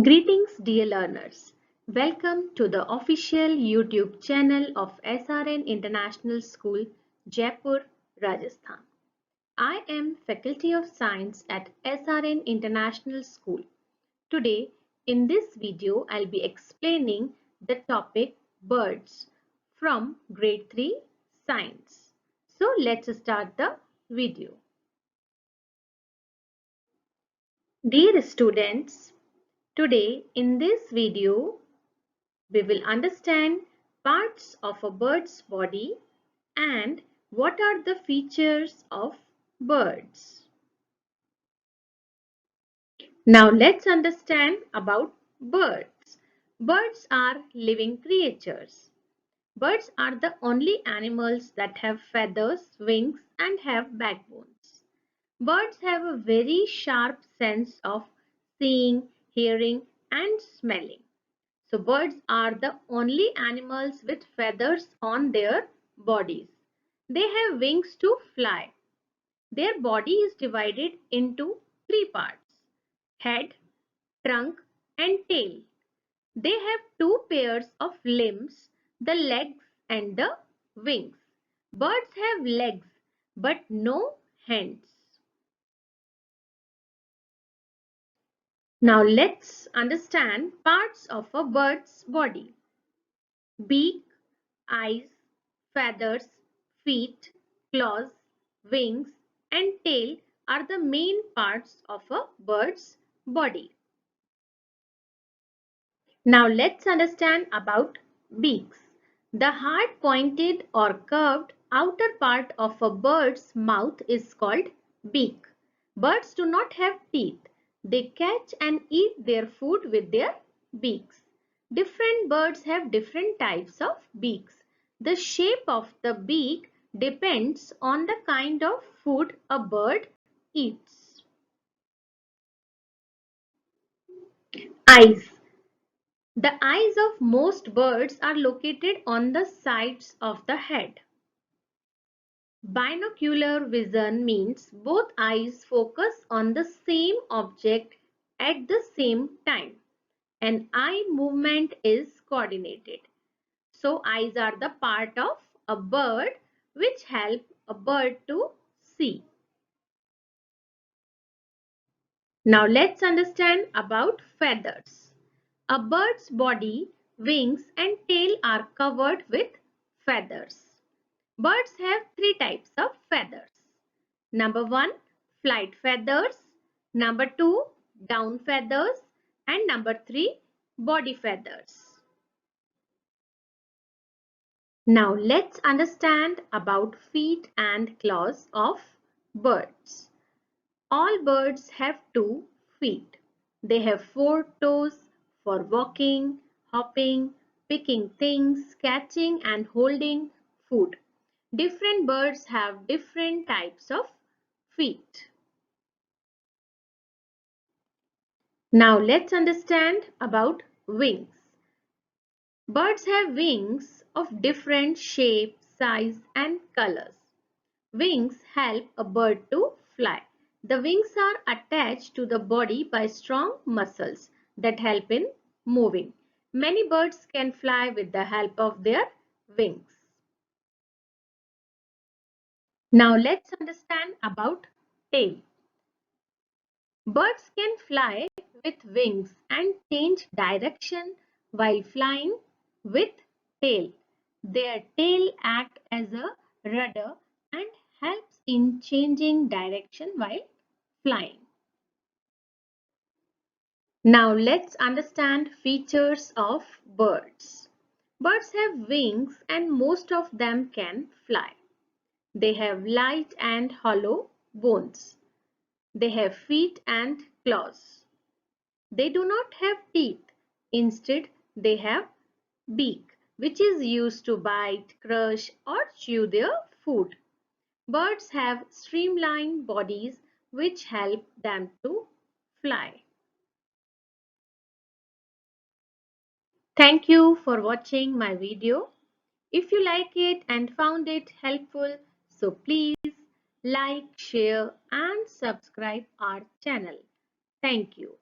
Greetings dear learners. Welcome to the official YouTube channel of SRN International School, Jaipur, Rajasthan. I am Faculty of Science at SRN International School. Today in this video I'll be explaining the topic birds from grade 3 science. So let's start the video. Dear students, today in this video we will understand parts of a bird's body and what are the features of birds. Now let's understand about birds. Birds are living creatures. Birds are the only animals that have feathers, wings and have backbones. Birds have a very sharp sense of seeing, hearing and smelling. So birds are the only animals with feathers on their bodies. They have wings to fly. Their body is divided into three parts: head, trunk and tail. They have two pairs of limbs, the legs and the wings. Birds have legs but no hands. Now let's understand parts of a bird's body. Beak, eyes, feathers, feet, claws, wings and tail are the main parts of a bird's body. Now let's understand about beaks. The hard pointed or curved outer part of a bird's mouth is called beak. Birds do not have teeth. They catch and eat their food with their beaks. Different birds have different types of beaks. The shape of the beak depends on the kind of food a bird eats. Eyes. The eyes of most birds are located on the sides of the head. Binocular vision means both eyes focus on the same object at the same time. And eye movement is coordinated. So eyes are the part of a bird which help a bird to see. Now let's understand about feathers. A bird's body, wings and tail are covered with feathers. Birds have three types of feathers. Number 1, flight feathers. Number 2, down feathers. And number 3, body feathers. Now let's understand about feet and claws of birds. All birds have 2 feet. They have 4 toes for walking, hopping, picking things, catching and holding food. Different birds have different types of feet. Now let's understand about wings. Birds have wings of different shape, size and colors. Wings help a bird to fly. The wings are attached to the body by strong muscles that help in moving. Many birds can fly with the help of their wings. Now let's understand about tail. Birds can fly with wings and change direction while flying with tail. Their tail acts as a rudder and helps in changing direction while flying. Now let's understand features of birds. Birds have wings and most of them can fly. They have light and hollow bones. They have feet and claws. They do not have teeth. Instead, they have beak, which is used to bite, crush or chew their food. Birds have streamlined bodies which help them to fly. Thank you for watching my video. If you like it and found it helpful, so please like, share and subscribe our channel. Thank you.